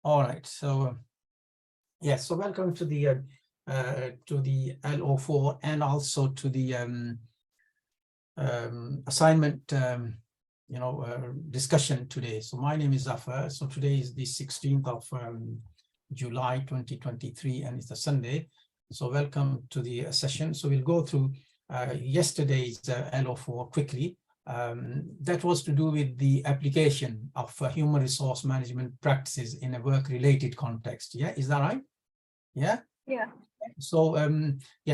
All right. So yes. So welcome to the L04 and also to the assignment discussion today. So my name is Zafar. So today is the 16th of July 2023, and it's a Sunday. So welcome to the session. So we'll go through yesterday's L04 quickly. That was to do with the application of human resource management practices in a work-related context. Yeah, is that right? Yeah. Yeah. So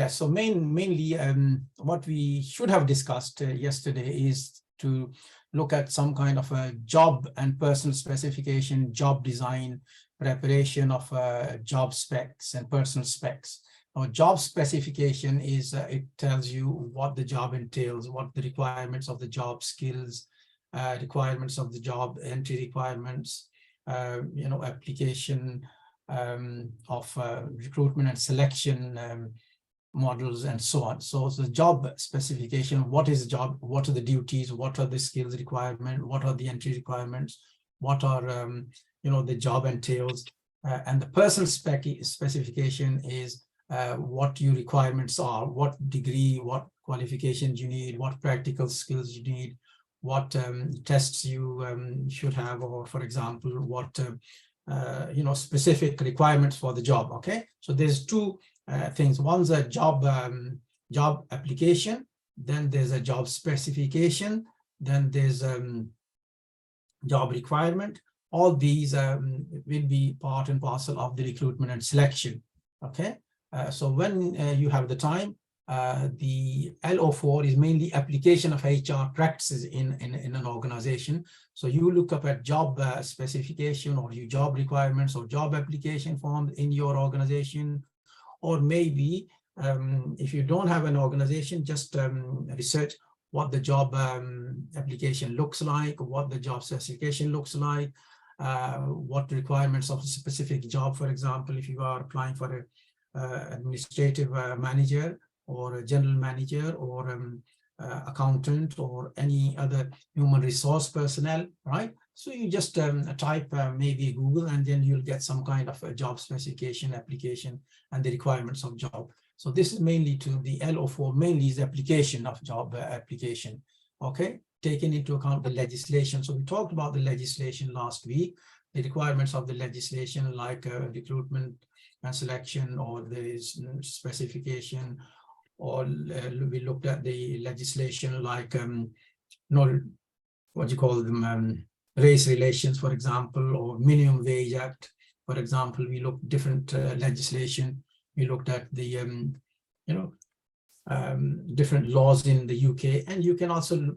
so mainly what we should have discussed yesterday is to look at some kind of a job and personal specification, job design, preparation of job specs and personal specs. Now, job specification is it tells you what the job entails, what the requirements of the job, skills, requirements of the job, entry requirements, application of recruitment and selection models and so on. So the job specification, what is the job, what are the duties, what are the skills requirement, what are the entry requirements, what are the job entails, and the personal specification is what your requirements are, what degree, what qualifications you need, what practical skills you need, what tests you should have, or for example, what specific requirements for the job. Okay, so there's two things. One's a job application, then there's a job specification, then there's job requirement. All these will be part and parcel of the recruitment and selection. Okay, so when you have the time, the L04 is mainly application of HR practices in an organization. So you look up at job specification or your job requirements or job application form in your organization, or maybe if you don't have an organization, just research what the job application looks like, what the job specification looks like, what the requirements of a specific job. For example, if you are applying for a administrative manager or a general manager or accountant or any other human resource personnel, right? So you just type maybe Google, and then you'll get some kind of a job specification, application, and the requirements of job. So this is mainly to the L04, mainly is application of job application, okay? Taking into account the legislation. So we talked about the legislation last week, the requirements of the legislation like recruitment and selection, or the specification, or we looked at the legislation like what you call them, race relations, for example, or minimum wage act, for example. We looked different legislation. We looked at the different laws in the UK, and you can also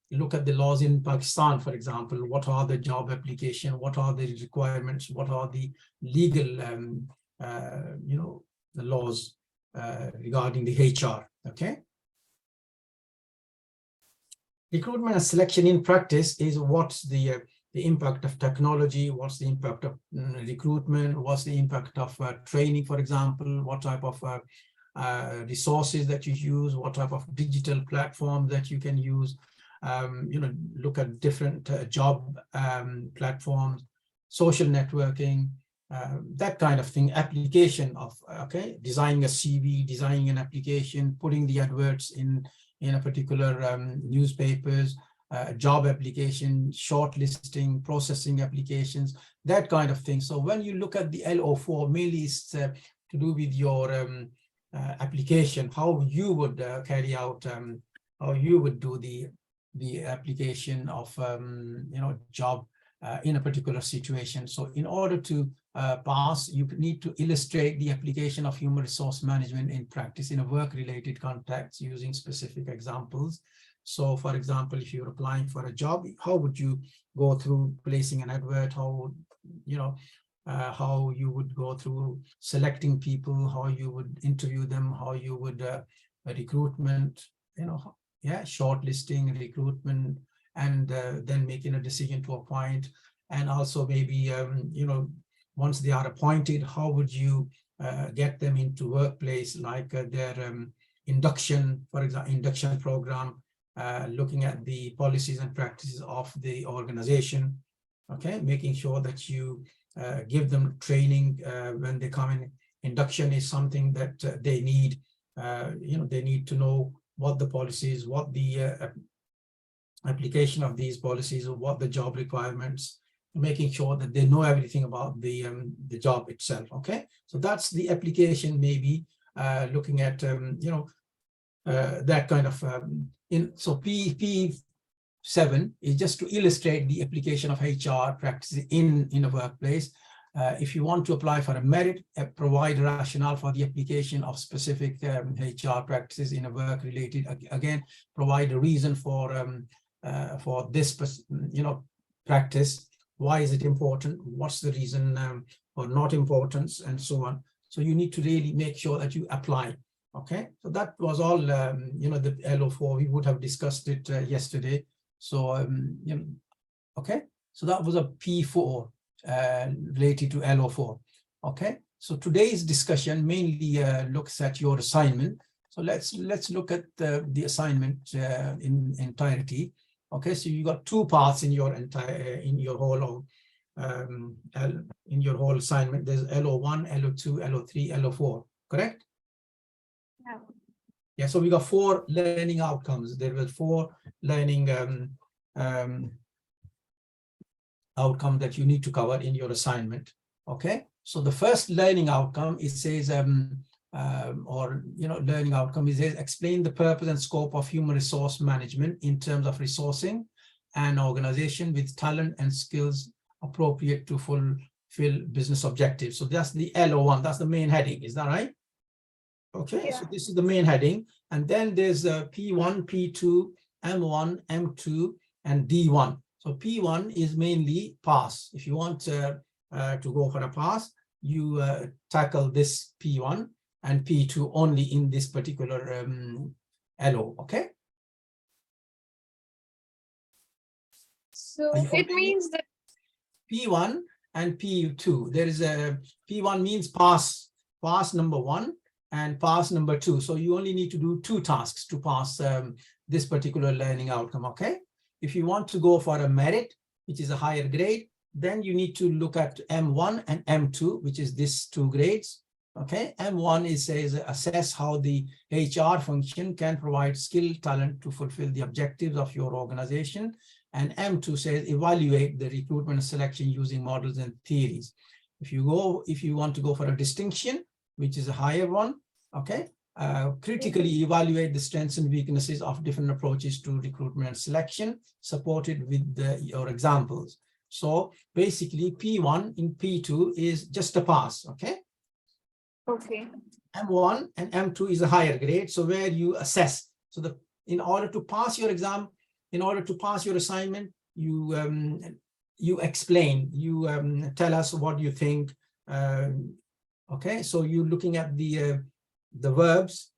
look at the laws in Pakistan, for example. What are the job application? What are the requirements? What are the legal the laws regarding the HR, okay? Recruitment and selection in practice is what's the impact of technology, what's the impact of recruitment, what's the impact of training, for example, what type of resources that you use, what type of digital platform that you can use, look at different job platforms, social networking, that kind of thing, application of, okay, designing a CV, designing an application, putting the adverts in a particular newspapers, job application, shortlisting, processing applications, that kind of thing. So when you look at the L04, mainly it's to do with your application, how you would carry out, how you would do the application of, job in a particular situation. So in order to pass, you need to illustrate the application of human resource management in practice in a work-related context using specific examples. So for example, if you're applying for a job, how would you go through placing an advert? How you would go through selecting people, how you would interview them, how you would recruitment, shortlisting, recruitment, and then making a decision to appoint. And also maybe, once they are appointed, how would you get them into workplace, like their induction, for example, induction program, looking at the policies and practices of the organization, okay, making sure that you give them training when they come in. Induction is something that they need. They need to know what the policies, what the application of these policies, or what the job requirements, making sure that they know everything about the job itself. Okay, so that's the application. Maybe looking at that kind of so P7 is just to illustrate the application of HR practices in a workplace. If you want to apply for a merit, provide a rationale for the application of specific HR practices in a work-related. Again, provide a reason for this, practice. Why is it important? What's the reason for not importance, and so on. So you need to really make sure that you apply. Okay, so that was all. The LO4. We would have discussed it yesterday. So okay, so that was a P4. Related to LO4. Okay, so today's discussion mainly looks at your assignment. So let's look at the assignment in entirety. Okay, so you got two parts in your whole assignment. There's LO1, LO2, LO3, LO4. Correct? Yeah. Yeah. So we got 4 learning outcomes. There were 4 learning outcome that you need to cover in your assignment. Okay, so the first learning outcome, it says learning outcome is explain the purpose and scope of human resource management in terms of resourcing an organization with talent and skills appropriate to fulfill business objectives. So that's the LO1, that's the main heading. Is that right? Okay, yeah. So this is the main heading, and then there's P1, P2, M1, M2, and D1. So P1 is mainly pass. If you want to go for a pass, you tackle this P1, and P2 only in this particular LO. Okay. So it means that P1 and P2. There is a P1 means pass number 1 and pass number 2. So you only need to do 2 tasks to pass this particular learning outcome. Okay. If you want to go for a merit, which is a higher grade, then you need to look at M1 and M2, which is these 2 grades. Okay, M1 says assess how the HR function can provide skilled talent to fulfill the objectives of your organization. And M2 says evaluate the recruitment and selection using models and theories. If you want to go for a distinction, which is a higher one, okay, critically evaluate the strengths and weaknesses of different approaches to recruitment and selection, supported with your examples. So basically P1 in P2 is just a pass. Okay. Okay. M1 and M2 is a higher grade. So where you assess. So in order to pass your exam, in order to pass your assignment, you explain, you tell us what you think. Okay. So you're looking at the verbs.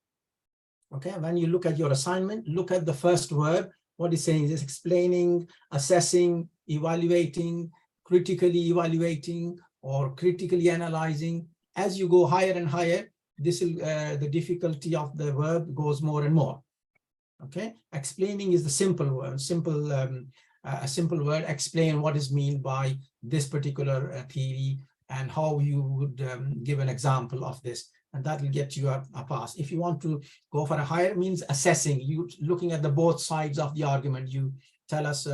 Okay, when you look at your assignment, look at the first verb. What it's saying is explaining, assessing, evaluating, critically evaluating, or critically analyzing. As you go higher and higher, this will the difficulty of the verb goes more and more. Okay, explaining is the simple word, a simple word. Explain what is meant by this particular theory and how you would give an example of this. And that will get you a pass. If you want to go for a higher, means assessing, you looking at the both sides of the argument. You tell us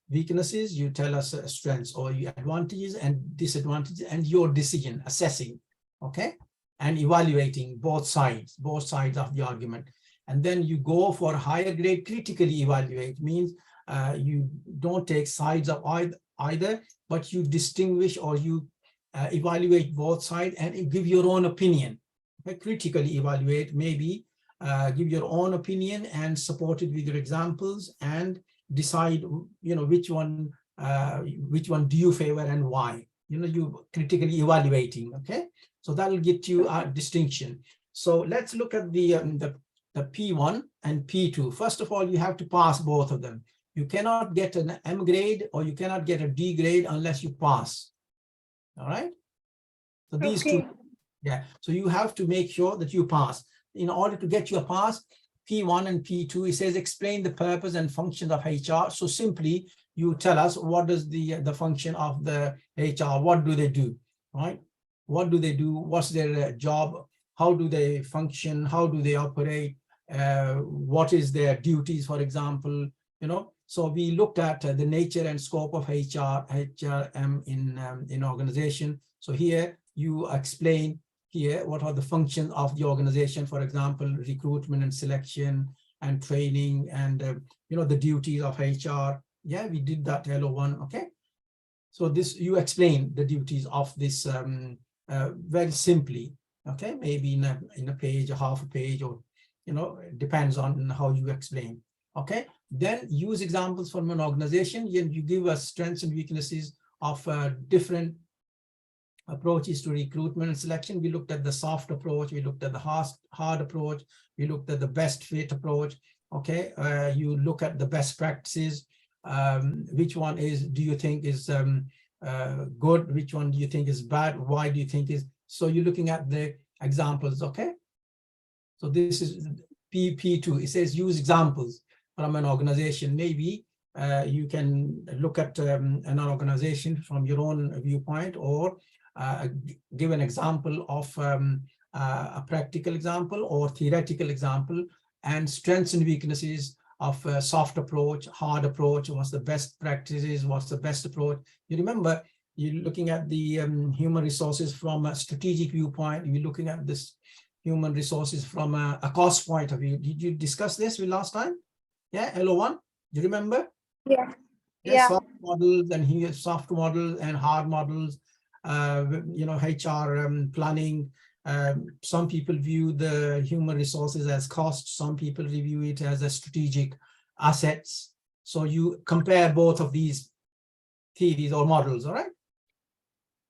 weaknesses, you tell us strengths, or your advantages and disadvantages, and your decision, assessing, okay, and evaluating both sides of the argument. And then you go for a higher grade, critically evaluate, means you don't take sides of either, but you distinguish, or you evaluate both sides and give your own opinion. Critically evaluate, maybe give your own opinion and support it with your examples, and decide, which one do you favor and why. You critically evaluating. Okay, so that will get you a distinction. So let's look at the P1 and P2. First of all, you have to pass both of them. You cannot get an M grade or you cannot get a D grade unless you pass. All right. So these two. Yeah, so you have to make sure that you pass. In order to get you a pass, P1 and P2, it says explain the purpose and functions of HR. So simply you tell us what is the function of the HR, what do they do, right? What do they do? What's their job? How do they function? How do they operate? What is their duties, for example, you know? So we looked at the nature and scope of HRM in organization. So here you explain here what are the functions of the organization, for example, recruitment and selection and training and you know, the duties of HR. Yeah, we did that LO1. Okay, so this you explain the duties of this very simply. Okay, maybe in a page, a half a page, or you know, it depends on how you explain. Okay, then use examples from an organization. You give us strengths and weaknesses of different approaches to recruitment and selection. We looked at the soft approach, we looked at the hard approach, we looked at the best fit approach. Okay, you look at the best practices. Which one do you think is good? Which one do you think is bad? Why do you think is? So you're looking at the examples. Okay, so this is P2. It says use examples from an organization. Maybe you can look at an organization from your own viewpoint, or give an example of a practical example or theoretical example, and strengths and weaknesses of a soft approach, hard approach, what's the best practices, what's the best approach. You remember, you're looking at the human resources from a strategic viewpoint, you're looking at this human resources from a cost point of view. Did you discuss this with last time? Yeah, LO1, do you remember? Yeah. Yeah. Soft models and here soft models and hard models, you know, HR planning. Some people view the human resources as cost, some people review it as a strategic assets. So you compare both of these theories or models, all right?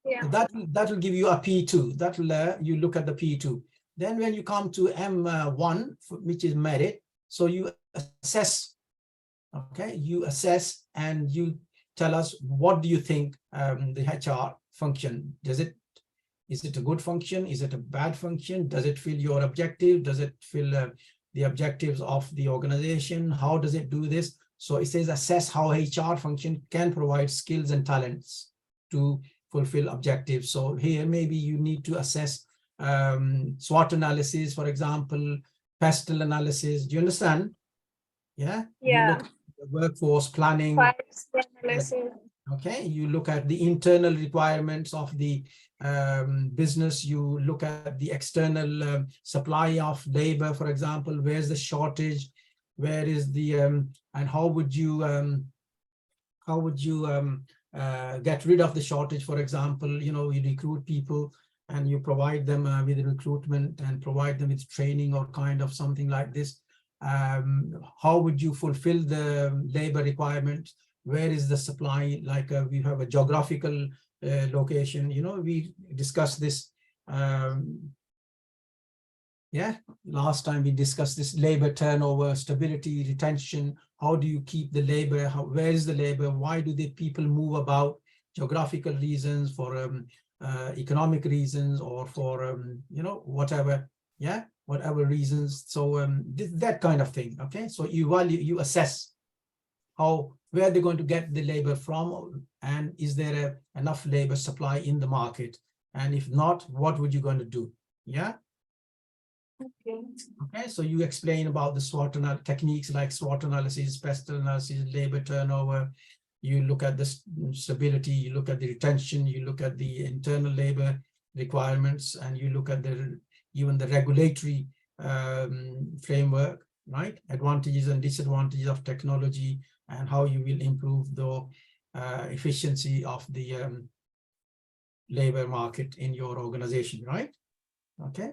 Yeah. So that will give you a P2. That will you look at the P2. Then when you come to M1, which is merit, so you assess. Okay, you assess and you tell us what do you think the HR function. Is it a good function? Is it a bad function? Does it fill your objective? Does it fill the objectives of the organization? How does it do this? So it says assess how HR function can provide skills and talents to fulfill objectives. So here maybe you need to assess SWOT analysis, for example, pestle analysis. Do you understand? Yeah. Yeah. You look at the workforce planning. Analysis. Okay, you look at the internal requirements of the business, you look at the external supply of labor, for example, where's the shortage, where is the and how would you get rid of the shortage? For example, you know, you recruit people and you provide them with recruitment and provide them with training or kind of something like this. How would you fulfill the labor requirements? Where is the supply? Like we have a geographical location, you know, we discussed this. Yeah, last time we discussed this labor turnover, stability, retention. How do you keep the labor? Where is the labor? Why do the people move about? Geographical reasons, for economic reasons, or for you know, whatever. Yeah, whatever reasons. So that kind of thing. Okay, so you assess where they're going to get the labor from, and is there enough labor supply in the market, and if not, what would you going to do? Yeah. Okay, so you explain about the SWOT techniques like SWOT analysis, pestle analysis, labor turnover. You look at the stability, you look at the retention, you look at the internal labor requirements, and you look at even the regulatory framework, right? Advantages and disadvantages of technology, and how you will improve the efficiency of the labor market in your organization, right? Okay.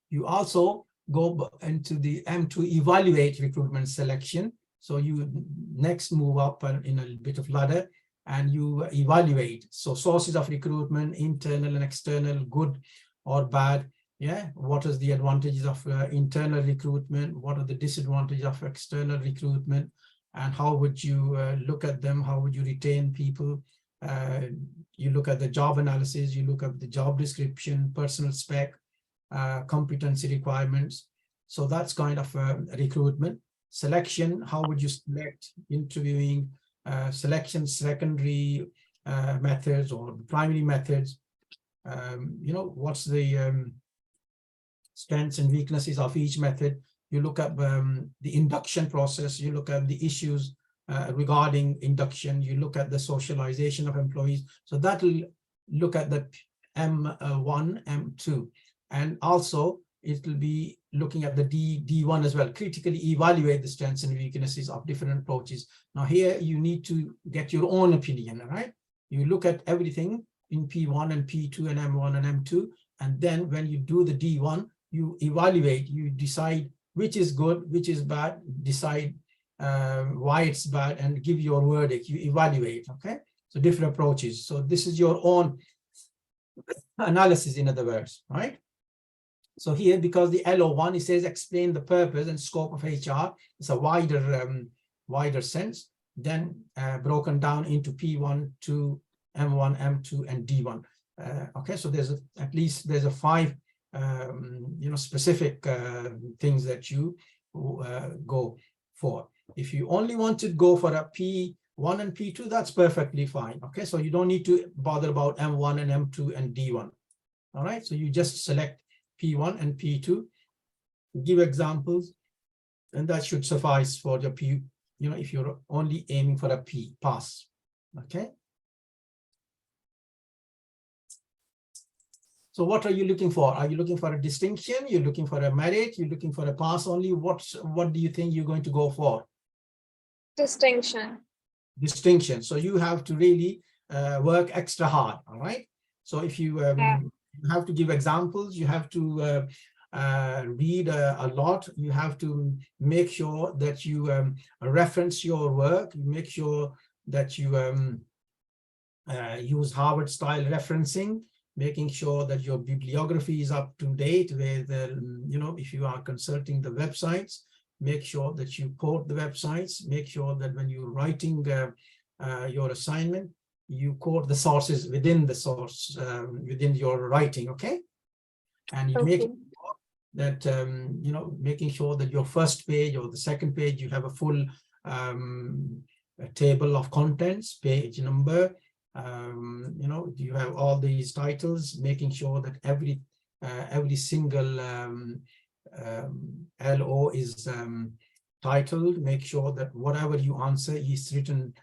You also go into the M to evaluate recruitment selection. So you next move up in a bit of ladder and you evaluate. So sources of recruitment, internal and external, good or bad. Yeah, what is the advantages of internal recruitment? What are the disadvantages of external recruitment? And how would you look at them? How would you retain people? You look at the job analysis, you look at the job description, personal spec, competency requirements. So that's kind of recruitment. Selection, how would you select? Interviewing, selection secondary methods or primary methods. What's the strengths and weaknesses of each method. You look at the induction process, you look at the issues regarding induction, you look at the socialization of employees. So that will look at the M1, M2, and also it will be looking at the D1 as well, critically evaluate the strengths and weaknesses of different approaches. Now here you need to get your own opinion, all right? You look at everything in P1 and P2 and M1 and M2, and then when you do the D1, you evaluate, you decide which is good, which is bad, decide why it's bad, and give your verdict. You evaluate, okay? So different approaches. So this is your own analysis, in other words, right? So here, because the LO1, it says explain the purpose and scope of HR. It's a wider sense, then broken down into P1, 2, M1, M2, and D1. Okay, so there's at least a 5 specific things that you go for. If you only want to go for a P1 and P2, that's perfectly fine. Okay, so you don't need to bother about M1 and M2 and D1. All right, so you just select P1 and P2, give examples, and that should suffice for your P, if you're only aiming for a P pass. Okay. So what are you looking for? Are you looking for a distinction? You're looking for a merit? You're looking for a pass only? What do you think you're going to go for? Distinction. Distinction. So you have to really work extra hard, all right? So if you have to give examples, you have to read a lot, you have to make sure that you reference your work, make sure that you use Harvard style referencing, making sure that your bibliography is up to date with, if you are consulting the websites, make sure that you quote the websites, make sure that when you're writing your assignment, you quote the sources within the source, within your writing, okay? And you make sure that, making sure that your first page or the second page, you have a full table of contents, page number, you have all these titles, making sure that every single LO is titled, make sure that whatever you answer is written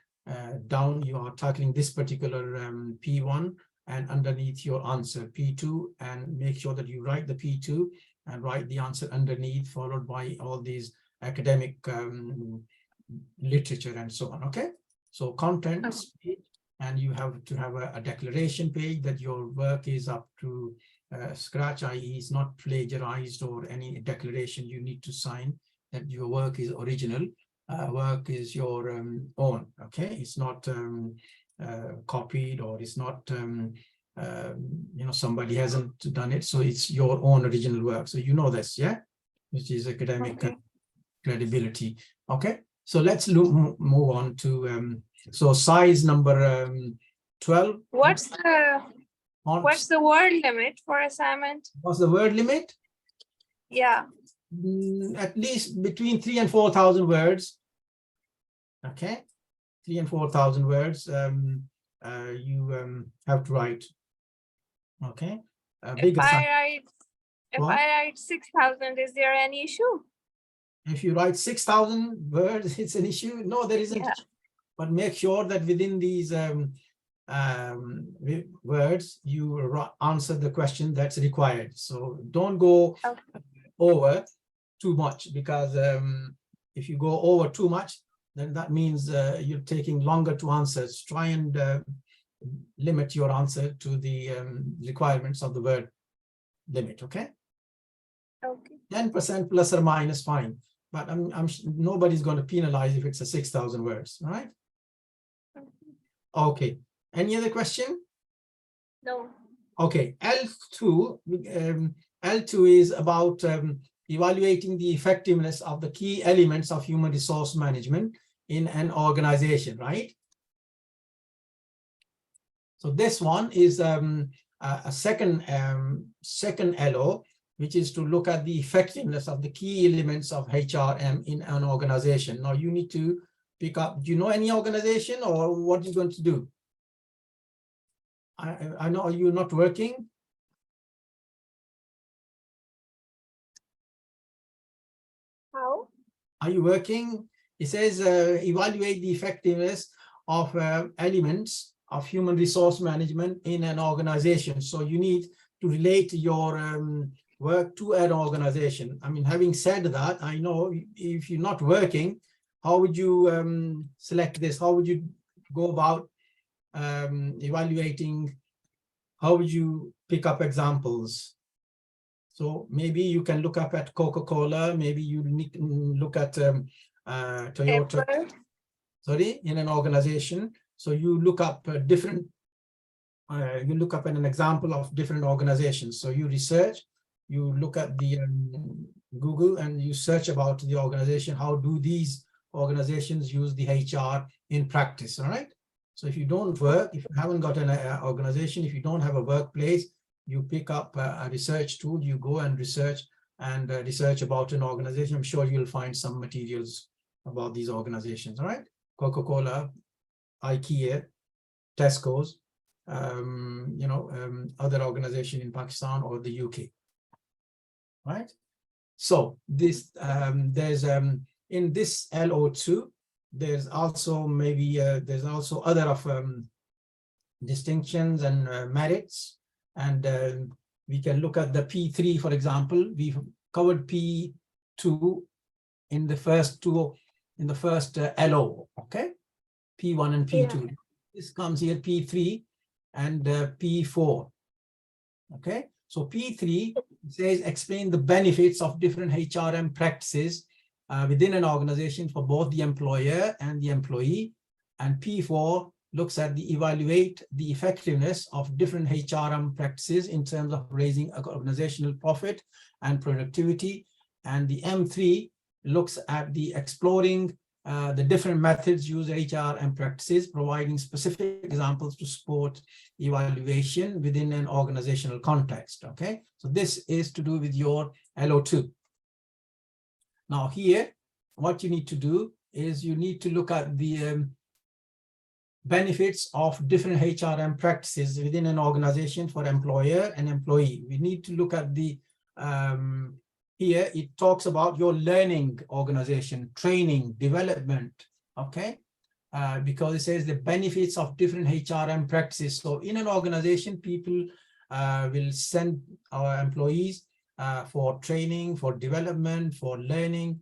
down. You are tackling this particular P1 and underneath your answer P2, and make sure that you write the P2 and write the answer underneath, followed by all these academic literature and so on. Okay, so contents, and you have to have a declaration page that your work is up to scratch, i.e. is not plagiarized, or any declaration you need to sign that your work is original. Work is your own, okay? It's not copied, or it's not, somebody hasn't done it. So it's your own original work. So you know this, yeah? Which is academic credibility. Okay, so let's move on to, so size number 12. What's the word limit for assignment? What's the word limit? Yeah. At least between 3,000 and 4,000 words. Okay, 3,000 and 4,000 words you have to write. Okay. If I write 6,000, is there any issue? If you write 6,000 words, it's an issue. No, there isn't. Yeah. But make sure that within these words, you answer the question that's required. So don't go over too much, because if you go over too much, then that means you're taking longer to answer. Try and limit your answer to the requirements of the word limit, okay? Okay. 10% plus or minus, fine. But nobody's going to penalize if it's a 6,000 words, all right? Okay. Any other question? No. Okay. L2 is about evaluating the effectiveness of the key elements of human resource management in an organization, right? So this one is a second LO, which is to look at the effectiveness of the key elements of HRM in an organization. Now you need to pick up? Do you know any organization, or what are you going to do? I know you're not working. How? Are you working? It says evaluate the effectiveness of elements of human resource management in an organization. So you need to relate your work to an organization. I mean, having said that, I know if you're not working, how would you select this? How would you go about evaluating? How would you pick up examples? So maybe you can look up at Coca-Cola, maybe you need to look at Toyota, Apple. sorry, in an organization. So you look up different, you look up an example of different organizations. So you research, you look at the Google and you search about the organization. How do these organizations use the HR in practice, all right? So if you don't work, if you haven't got an organization, if you don't have a workplace, you pick up a research tool, you go and research about an organization. I'm sure you'll find some materials about these organizations, all right? Coca-Cola, IKEA, Tesco's, other organization in Pakistan or the UK, right? So this, there's, in this LO2, there's also maybe, there's also other of distinctions and merits. And we can look at the P3, for example. We've covered P2 in the first two, in the first LO, okay? P1 and P2. Yeah. This comes here, P3 and P4, okay? So P3 says explain the benefits of different HRM practices within an organization for both the employer and the employee. And P4 looks at the evaluate the effectiveness of different HRM practices in terms of raising organizational profit and productivity. And the M3 looks at the exploring the different methods used HRM practices, providing specific examples to support evaluation within an organizational context. Okay, so this is to do with your LO2. Now here, what you need to do is you need to look at the benefits of different HRM practices within an organization for employer and employee. We need to look at the, here it talks about your learning organization, training, development, okay? Because it says the benefits of different HRM practices. So in an organization, people will send our employees for training, for development, for learning.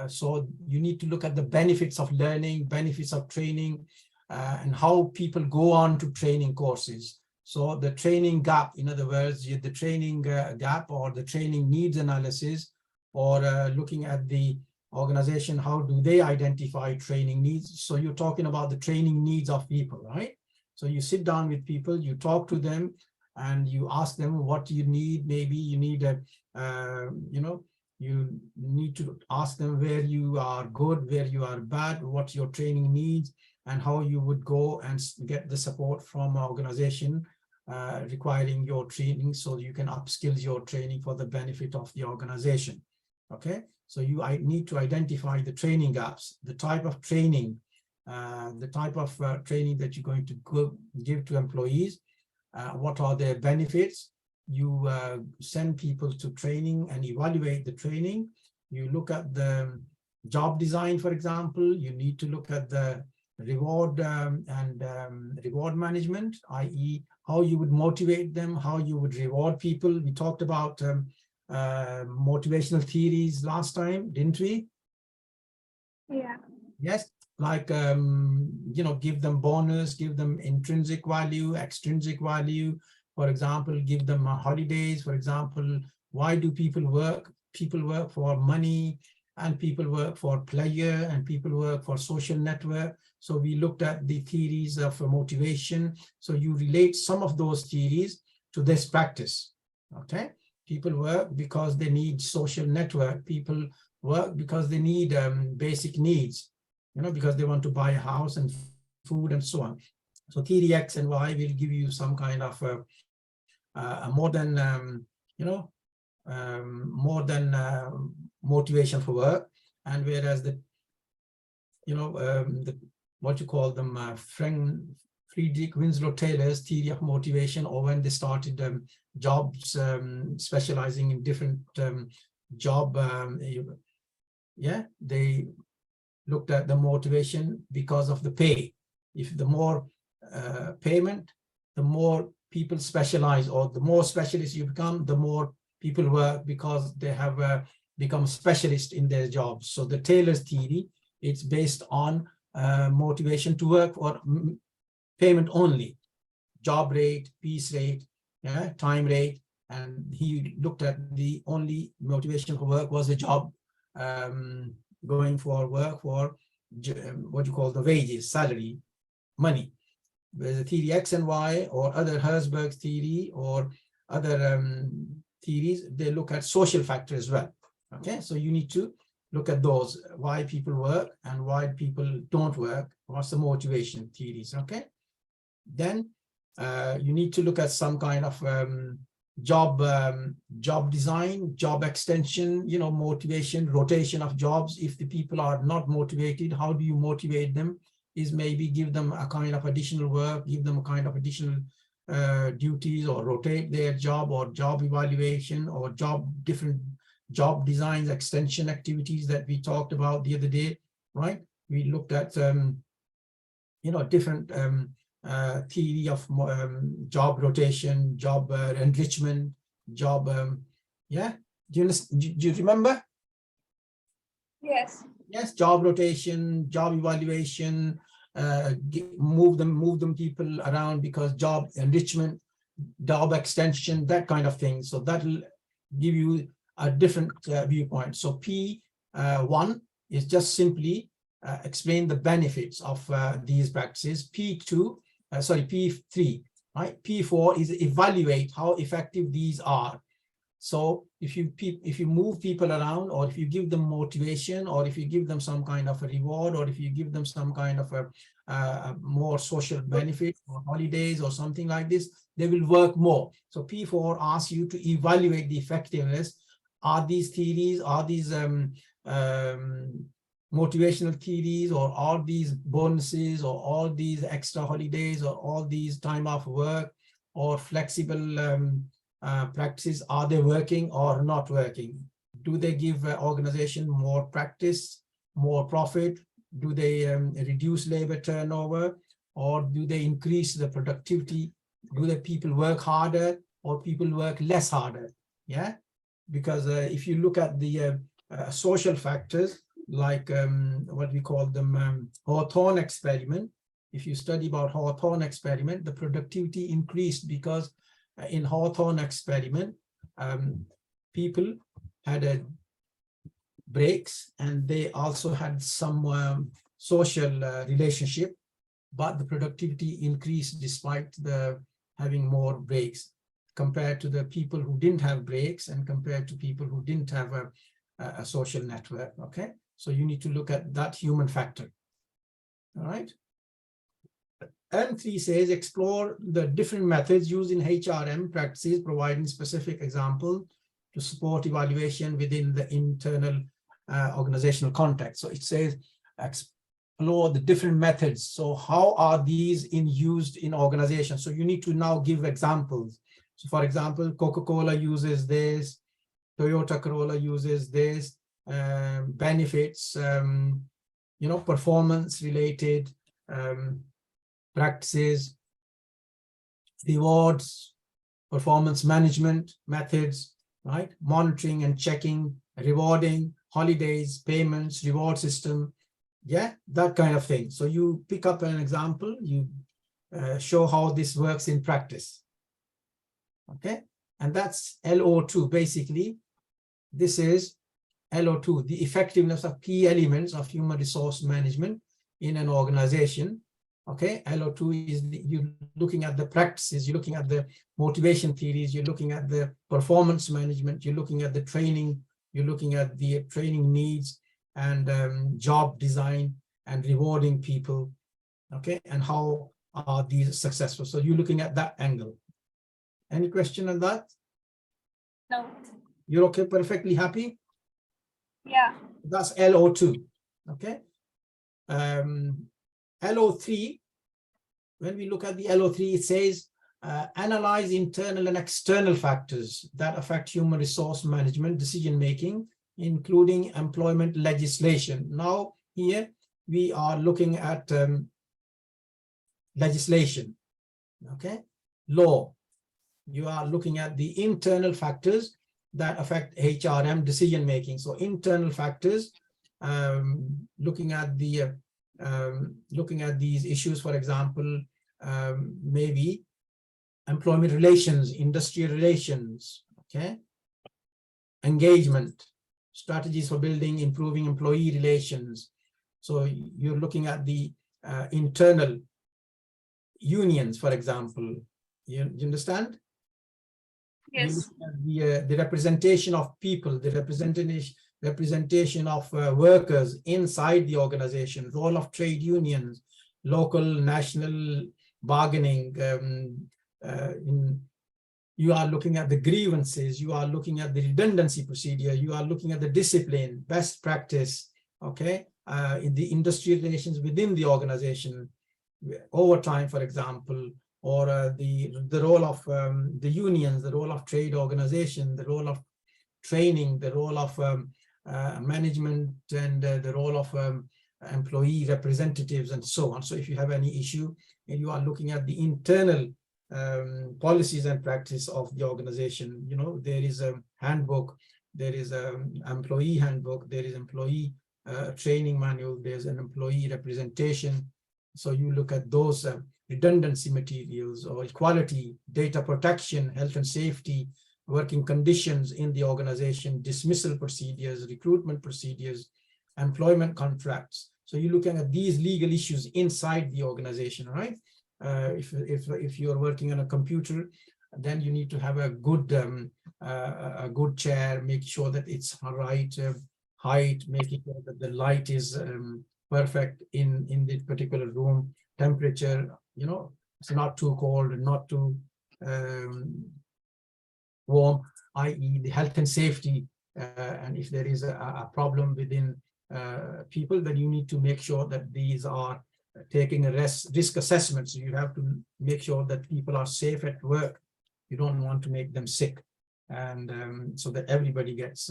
So you need to look at the benefits of learning, benefits of training, and how people go on to training courses. So the training gap, in other words, the training gap or the training needs analysis, or looking at the organization, how do they identify training needs? So you're talking about the training needs of people, right? So you sit down with people, you talk to them, and you ask them what you need. Maybe you need a, you need to ask them where you are good, where you are bad, what your training needs, and how you would go and get the support from an organization requiring your training, so you can upskill your training for the benefit of the organization. Okay, so I need to identify the training gaps, the type of training, training that you're going to give to employees. What are their benefits? You send people to training and evaluate the training. You look at the job design, for example. You need to look at the reward reward management, i.e. how you would motivate them, how you would reward people. We talked about motivational theories last time, didn't we? Yeah. Yes, like, give them bonus, give them intrinsic value, extrinsic value. For example, give them holidays. For example, why do people work? People work for money, and people work for pleasure, and people work for social network. So we looked at the theories of motivation. So you relate some of those theories to this practice, okay? People work because they need social network. People work because they need basic needs, because they want to buy a house and food and so on. So theory X and Y will give you some kind of more than, more than motivation for work. And whereas the what you call them, Friedrich Winslow Taylor's theory of motivation, or when they started jobs specializing in different job, they looked at the motivation because of the pay. If the more payment, the more people specialize, or the more specialist you become, the more people work because they have become specialists in their jobs. So the Taylor's theory, it's based on motivation to work or payment only, job rate, piece rate, time rate, and he looked at the only motivation for work was the job, going for work for what you call the wages, salary, money. Whereas the theory X and Y or other Herzberg's theory or other theories, they look at social factors as well. Okay, so you need to look at those, why people work and why people don't work, what's the motivation theories. Okay, then you need to look at some kind of job design, job extension, motivation, rotation of jobs. If the people are not motivated, how do you motivate them? Is maybe give them a kind of additional work, give them a kind of additional duties, or rotate their job, or job evaluation, or different job designs, extension activities that we talked about the other day, right? We looked at different theory of job rotation, job enrichment, job, do you remember? Yes. Yes, job rotation, job evaluation, move them people around because job enrichment, job extension, that kind of thing. So that will give you a different viewpoint. So P1 is just simply explain the benefits of these practices. P3, right? P4 is evaluate how effective these are. So if you move people around, or if you give them motivation, or if you give them some kind of a reward, or if you give them some kind of a more social benefit or holidays or something like this, they will work more. So P4 asks you to evaluate the effectiveness. Are these theories, are these motivational theories, or all these bonuses, or all these extra holidays, or all these time off work, or flexible practices, are they working or not working? Do they give organization more practice, more profit? Do they reduce labor turnover, or do they increase the productivity? Do the people work harder, or people work less harder? Yeah, because if you look at the social factors, like what we call them Hawthorne experiment, if you study about Hawthorne experiment, the productivity increased because in Hawthorne experiment, people had breaks, and they also had some social relationship, but the productivity increased despite the having more breaks, compared to the people who didn't have breaks, and compared to people who didn't have a social network. Okay, so you need to look at that human factor. All right. M3 says explore the different methods used in HRM practices, providing specific example to support evaluation within the internal organizational context. So it says explore the different methods. So how are these used in organizations? So you need to now give examples. So for example, Coca-Cola uses this, Toyota Corolla uses this, benefits, performance related practices, rewards, performance management methods, right? Monitoring and checking, rewarding, holidays, payments, reward system, that kind of thing. So you pick up an example, you show how this works in practice. Okay, and that's LO2. Basically, this is LO2, the effectiveness of key elements of human resource management in an organization. Okay, LO2 is you're looking at the practices, you're looking at the motivation theories, you're looking at the performance management, you're looking at the training, you're looking at the training needs, and job design, and rewarding people. Okay, and how are these successful? So you're looking at that angle. Any question on that? No. You're okay, perfectly happy? Yeah. That's LO2. Okay. LO3, when we look at the LO3, it says, analyze internal and external factors that affect human resource management decision-making, including employment legislation. Now, here we are looking at legislation, okay? Law. You are looking at the internal factors that affect HRM decision-making. So internal factors, looking at these issues, for example, maybe employment relations, industrial relations, okay? Engagement, strategies for building, improving employee relations. So you're looking at the internal unions, for example. You understand? Yes. The representation of people, the representation of workers inside the organization, role of trade unions, local, national bargaining. You are looking at the grievances, you are looking at the redundancy procedure, you are looking at the discipline, best practice, okay, in the industry relations within the organization, overtime, for example, or the role of the unions, the role of trade organization, the role of training, the role of management, and the role of employee representatives, and so on. So if you have any issue and you are looking at the internal policies and practice of the organization, you know, there is a handbook, there is an employee handbook, there is employee training manual, there's an employee representation. So you look at those redundancy materials, or equality, data protection, health and safety, working conditions in the organization, dismissal procedures, recruitment procedures, employment contracts. So you're looking at these legal issues inside the organization, right? If you're working on a computer, then you need to have a good chair, make sure that it's right height, making sure that the light is perfect in the particular room, temperature, you know, it's not too cold, not too warm, i.e. the health and safety. And if there is a problem within people, then you need to make sure that these are taking a risk assessment. So you have to make sure that people are safe at work. You don't want to make them sick, and so that everybody gets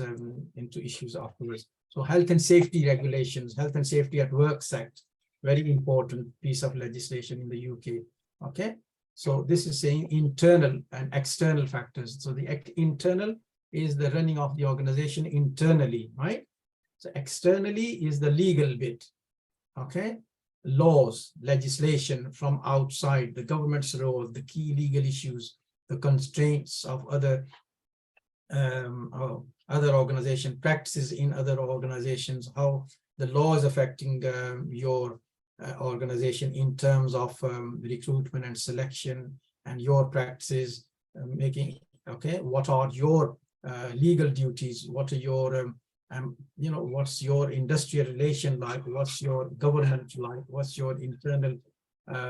into issues afterwards. So health and safety regulations, health and safety at work act, very important piece of legislation in the UK. Okay, so this is saying internal and external factors. So the internal is the running of the organization internally, right? So externally is the legal bit, okay? Laws, legislation from outside, the government's role, the key legal issues, the constraints of other organization, practices in other organizations, how the law is affecting your organization in terms of recruitment and selection, and your practices, making, okay, what are your legal duties, what are your you know, what's your industrial relation like, what's your government like, what's your internal,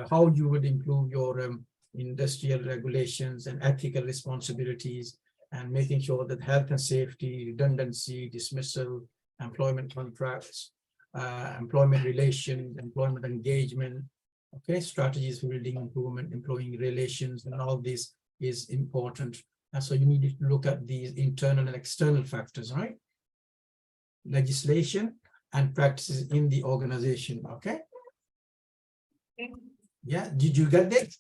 how you would improve your industrial regulations and ethical responsibilities, and making sure that health and safety, redundancy, dismissal, employment contracts, employment relations, employment engagement, okay, strategies for building improvement, employee relations, and all this is important. And so you need to look at these internal and external factors, right? Legislation and practices in the organization, okay? Yeah, did you get that?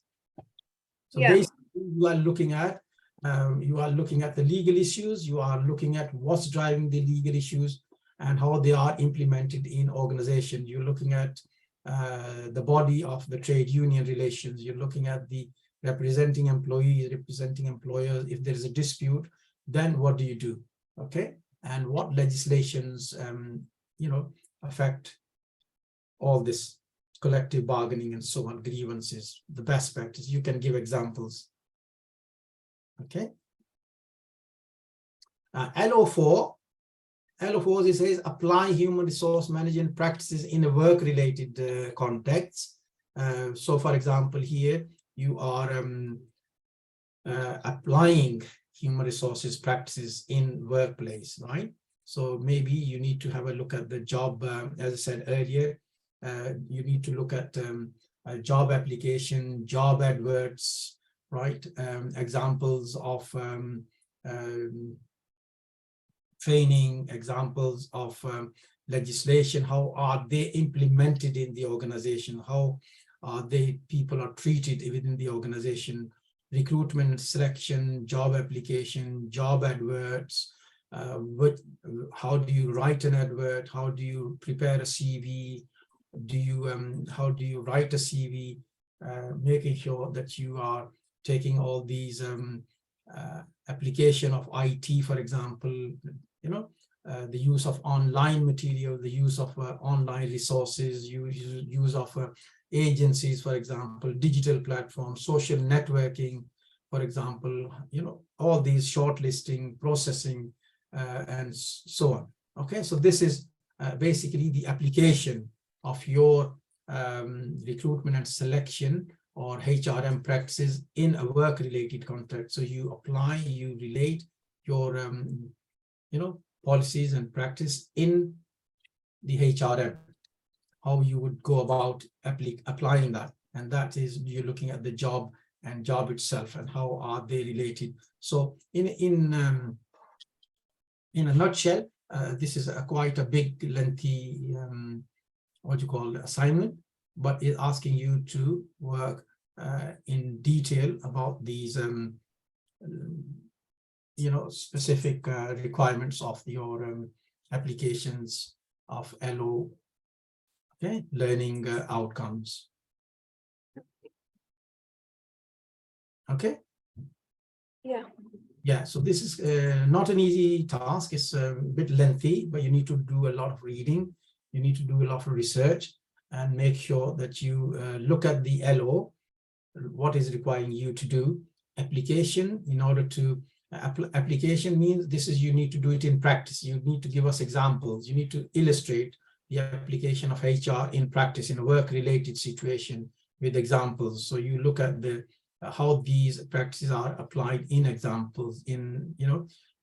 So yeah, basically you are looking at the legal issues, you are looking at what's driving the legal issues and how they are implemented in organization. You're looking at the body of the trade union relations, you're looking at the representing employees, representing employers. If there is a dispute, then what do you do? Okay, and what legislations you know, affect all this collective bargaining and so on, grievances, the best practice. You can give examples. Okay. LO4, it says apply human resource management practices in a work-related context. So, for example, here you are applying human resources practices in workplace, right? So maybe you need to have a look at the job, as I said earlier, you need to look at job application, job adverts, right? Examples of training, examples of legislation. How are they implemented in the organization? How are people are treated within the organization? Recruitment, selection, job application, job adverts. How do you write an advert? How do you prepare a CV? How do you write a CV? Making sure that you are taking all these application of IT, for example, the use of online material, the use of online resources, use of agencies, for example, digital platforms, social networking, for example, all these shortlisting, processing, and so on. Okay, so this is basically the application of your recruitment and selection or HRM practices in a work-related context. So you apply, you relate your policies and practice in the HRM, how you would go about applying that. And that is, you're looking at the job and job itself and how are they related. So in a nutshell, this is quite a big, lengthy, assignment, but it's asking you to work in detail about these specific requirements of your applications of LO, okay, learning outcomes. Okay. Yeah, so this is not an easy task. It's a bit lengthy, but you need to do a lot of reading. You need to do a lot of research and make sure that you look at the LO, what is requiring you to do. Application, in order to application means this is, you need to do it in practice. You need to give us examples. You need to illustrate the application of HR in practice in a work-related situation with examples. So you look at the how these practices are applied in examples.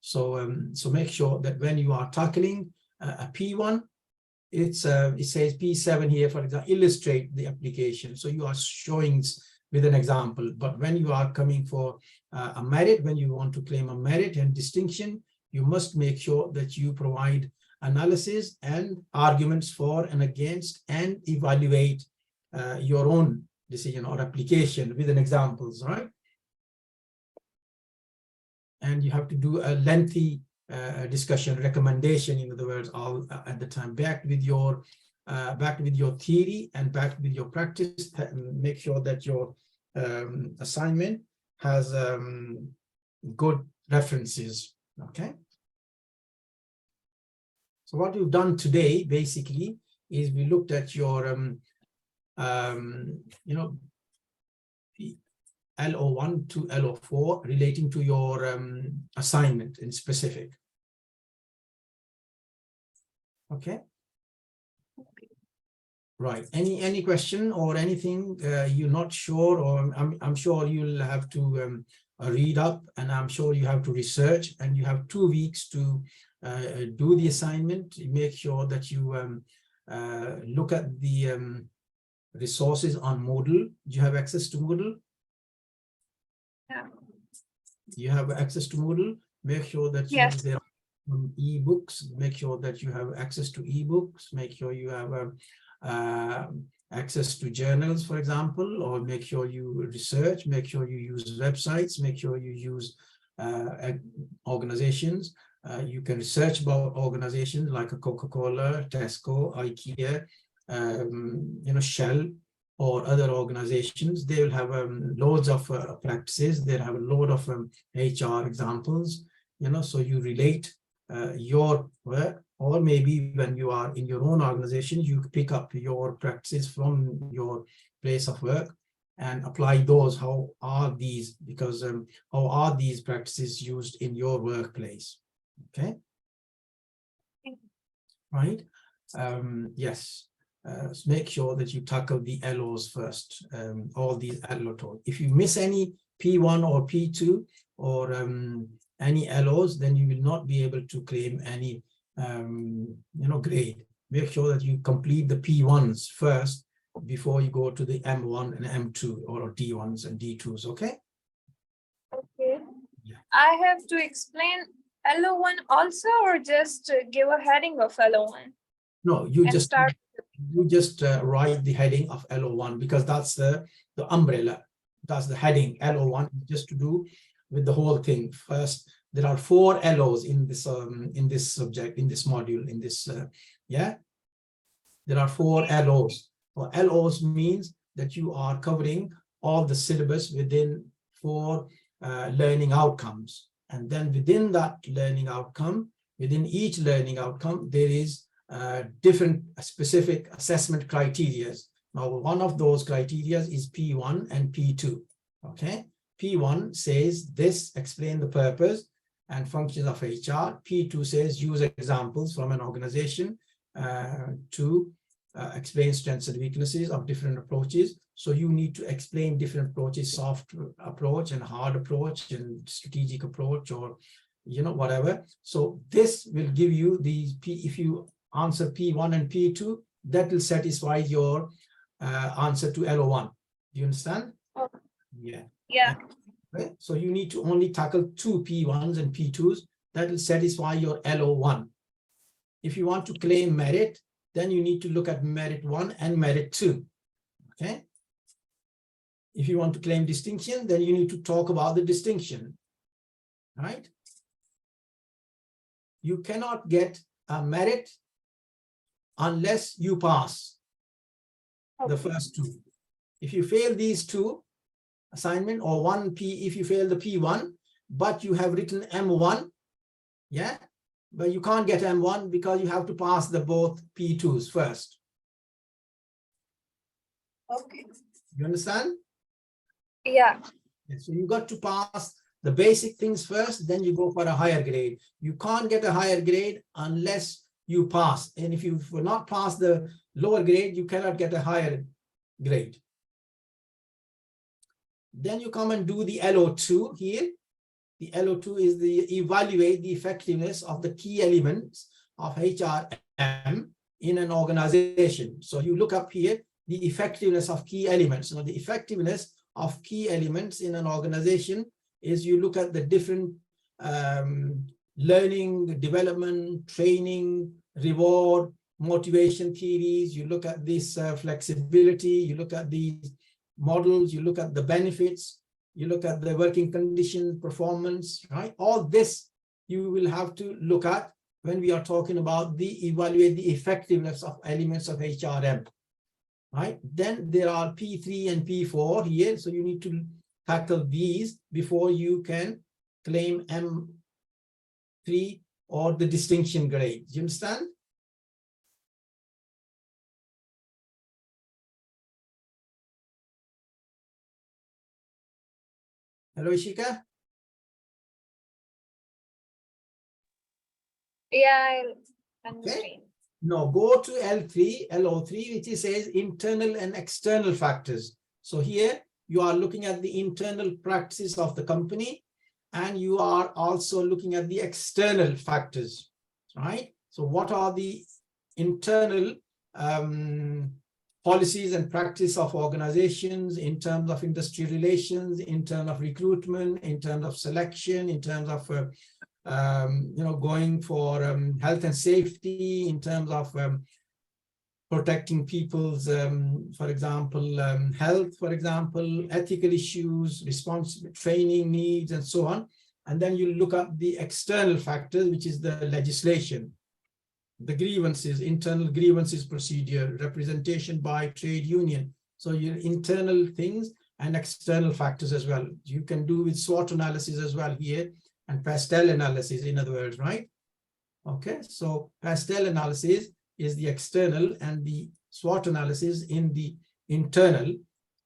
So make sure that when you are tackling a P1, it says P7 here, for example, illustrate the application. So you are showing with an example. But when you are coming for a merit, when you want to claim a merit and distinction, you must make sure that you provide analysis and arguments for and against, and evaluate your own decision or application with an examples, right? And you have to do a lengthy discussion, recommendation, in other words, all at the time, backed with your theory and backed with your practice. Make sure that your assignment has good references. Okay. So what we've done today basically is we looked at your LO1 to LO4 relating to your assignment in specific. Okay. Right. Any question or anything you're not sure, or I'm sure you'll have to read up, and I'm sure you have to research, and you have 2 weeks to do the assignment. Make sure that you look at the resources on Moodle. Do you have access to Moodle? Yeah. You have access to Moodle. Make sure that yes. There are ebooks. Make sure that you have access to ebooks. Make sure you have access to journals, for example, or make sure you research. Make sure you use websites. Make sure you use organizations. You can research about organizations like a Coca-Cola, Tesco, IKEA, Shell, or other organizations. They will have loads of practices. They'll have a load of HR examples, so you relate your work, or maybe when you are in your own organization, you pick up your practices from your place of work and apply those. How are these, because how are these practices used in your workplace? Okay. Right. Yes. Make sure that you tackle the LOs first, all these LO. If you miss any P1 or P2 or any LOs, then you will not be able to claim any grade. make sure that you complete the P1s first before you go to the M1 and M2 or D1s and D2s, okay? Okay. Yeah. I have to explain LO1 also, or just give a heading of LO1? No, you And just start. write the heading of LO1 because that's the umbrella. That's the heading. LO1 just to do with the whole thing. First, there are 4 LOs in this subject, in this module, in this yeah. There are 4 LOs. Well, LOs means that you are covering all the syllabus within 4 learning outcomes, and then within that learning outcome, within each learning outcome, there is different specific assessment criteria. Now, one of those criteria is P1 and P2. Okay, P1 says this, explain the purpose and functions of HR. P2 says use examples from an organization to explain strengths and weaknesses of different approaches. So you need to explain different approaches, soft approach and hard approach and strategic approach, or whatever. So this will give you these if you answer P1 and P2, that will satisfy your answer to LO1. Do you understand? Oh. Yeah. Yeah. Right? So you need to only tackle 2 P1s and P2s. That will satisfy your LO1. If you want to claim merit, then you need to look at merit 1 and merit 2. Okay. If you want to claim distinction, then you need to talk about the distinction. Right? You cannot get a merit unless you pass the first 2. If you fail these 2 assignment, or if you fail the P1, but you have written M1, yeah, but you can't get M1 because you have to pass the both P2s first. Okay. You understand? Yeah. So you got to pass the basic things first, then you go for a higher grade. You can't get a higher grade unless you pass. And if you will not pass the lower grade, you cannot get a higher grade. Then you come and do the LO2 here. The LO2 is the evaluate the effectiveness of the key elements of HRM in an organization. So you look up here the effectiveness of key elements. Now, the effectiveness of key elements in an organization is you look at the different learning, development, training, reward, motivation theories. You look at this flexibility. You look at these models. You look at the benefits. You look at the working conditions, performance, right? All this you will have to look at when we are talking about the evaluate the effectiveness of elements of HRM, right? Then there are P3 and P4 here. So you need to tackle these before you can claim M3 or the distinction grade. Do you understand? Hello, Ishika? Yeah, I'll understand. Okay. Now go to LO3, which says internal and external factors. So here you are looking at the internal practices of the company, and you are also looking at the external factors, right? So what are the internal policies and practice of organizations in terms of industry relations, in terms of recruitment, in terms of selection, in terms of going for health and safety, in terms of protecting people's, for example, health, for example, ethical issues, responsible training needs, and so on. And then you look at the external factors, which is the legislation, the grievances, internal grievances procedure, representation by trade union. So your internal things and external factors as well. You can do with SWOT analysis as well here, and pastel analysis, in other words, right? Okay, so pastel analysis is the external and the SWOT analysis in the internal,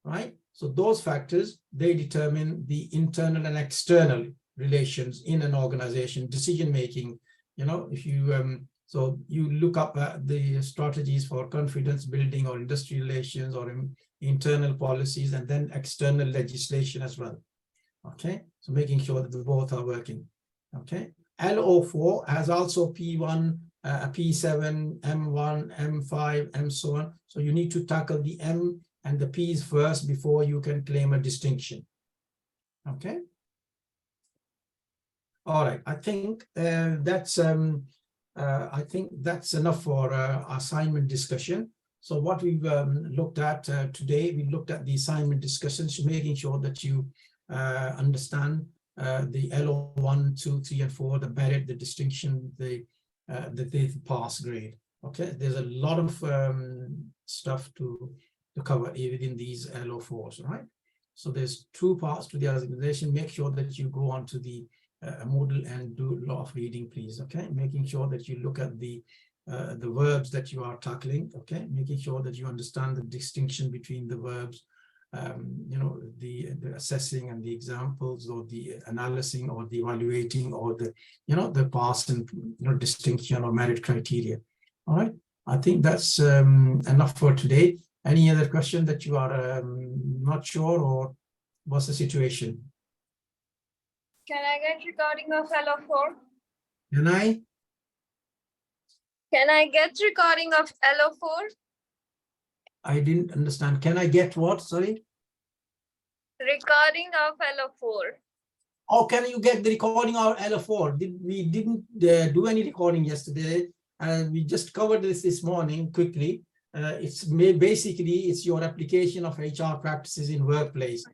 right? So those factors, they determine the internal and external relations in an organization, decision-making. If you, so you look up the strategies for confidence building or industry relations or internal policies, and then external legislation as well. Okay, so making sure that the both are working. Okay, LO4 has also P1 a P7, M1, M5, and so on. So you need to tackle the M and the P's first before you can claim a distinction. Okay. All right. I think that's enough for assignment discussion. So what we've looked at today, we looked at the assignment discussions, making sure that you understand the LO1, 2, 3, and 4, the merit, the distinction, the pass grade. Okay, there's a lot of stuff to cover within these LO4s, right? So there's 2 parts to the organization. Make sure that you go on to the model and do a lot of reading, please. Okay, making sure that you look at the verbs that you are tackling. Okay, making sure that you understand the distinction between the verbs, you know, the assessing and the examples, or the analyzing, or the evaluating, or the, you know, the pass and, you know, distinction or merit criteria. All right, I think that's enough for today. Any other question that you are not sure, or what's the situation? Can I get recording of LO4? Can I? Can I get recording of LO4? I didn't understand. Can I get what? Sorry? Recording of LO4. Oh, can you get the recording of LO4? We didn't do any recording yesterday, and we just covered this morning quickly. Basically, it's your application of HR practices in workplace.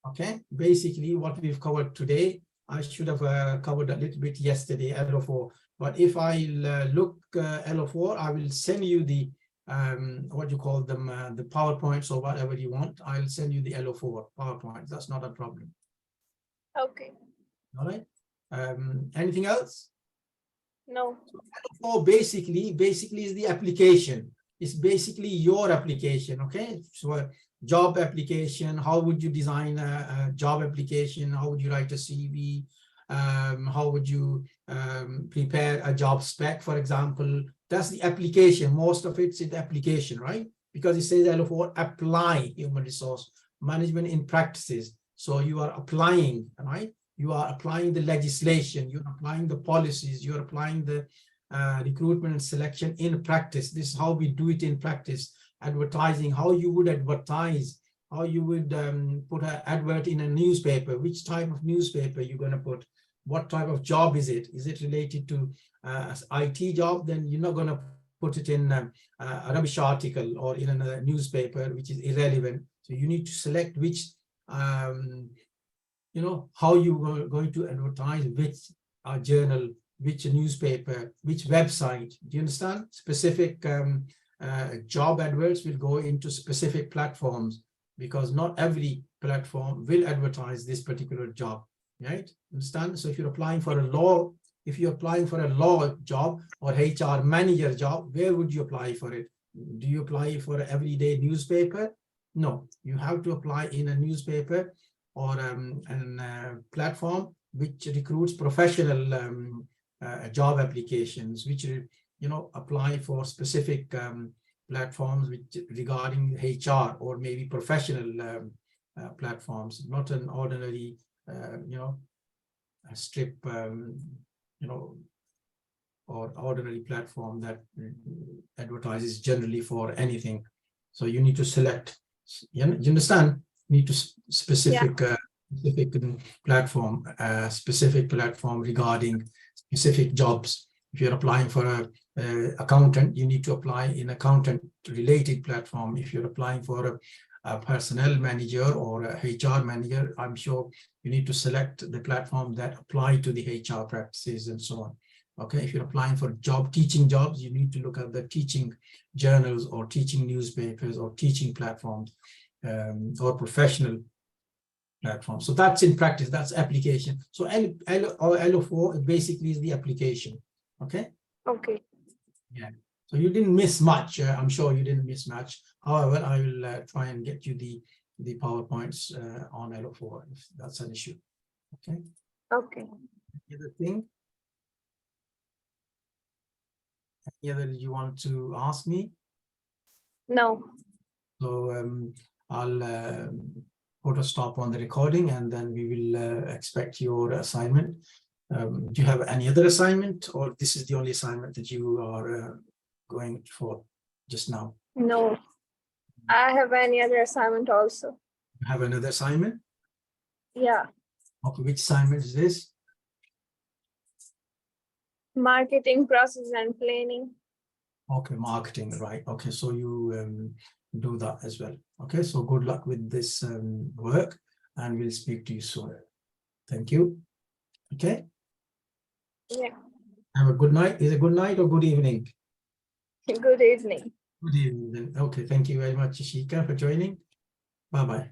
Okay, basically what we've covered today, I should have covered a little bit yesterday, LO4. But if I look LO4, I will send you the what you call them, the PowerPoints or whatever you want. I'll send you the LO4 PowerPoints. That's not a problem. Okay. All right. Anything else? No. LO4 basically is the application. It's basically your application. Okay. So job application, how would you design a job application? How would you write a CV? How would you prepare a job spec, for example? That's the application. Most of it's in the application, right? Because it says LO4, apply human resource management in practices. So you are applying, right? You are applying the legislation, you're applying the policies, you're applying the recruitment and selection in practice. This is how we do it in practice. Advertising, how you would advertise, how you would put an advert in a newspaper, which type of newspaper you're going to put, what type of job is it? Is it related to IT job? Then you're not going to put it in a rubbish article or in a newspaper, which is irrelevant. So you need to select which, you know, how you are going to advertise, which journal, which newspaper, which website. Do you understand? Specific job adverts will go into specific platforms, because not every platform will advertise this particular job, right? Understand? So if you're applying for a law, job or HR manager job, where would you apply for it? Do you apply for an everyday newspaper? No, you have to apply in a newspaper or a platform which recruits professional job applications, which, you know, apply for specific platforms which regarding HR or maybe professional platforms, not an ordinary, you know, a strip, you know, or ordinary platform that advertises generally for anything. So you need to select. You understand? You need to specific platform regarding specific jobs. If you're applying for a accountant, you need to apply in accountant related platform. If you're applying for a personnel manager or a HR manager, I'm sure you need to select the platform that apply to the HR practices and so on. Okay, if you're applying for teaching jobs, you need to look at the teaching journals or teaching newspapers or teaching platforms or professional platforms. So that's in practice, that's application. So LO4 basically is the application. Okay. Okay. Yeah. So you didn't miss much. I'm sure you didn't miss much. However, I will try and get you the PowerPoints on LO4 if that's an issue. Okay. Okay. Any other thing? Any other you want to ask me? No. So I'll put a stop on the recording, and then we will expect your assignment. Do you have any other assignment, or this is the only assignment that you are going for just now? No, I have any other assignment also. You have another assignment? Yeah, Okay, which assignment is this? marketing process and planning. Okay, marketing, right. Okay, so you do that as well. Okay, so good luck with this work, and we'll speak to you soon. Thank you. Okay. Yeah. Have a good night. Is it good night or good evening? Good evening. Good evening. Okay, thank you very much, Ishika, for joining. Bye-bye.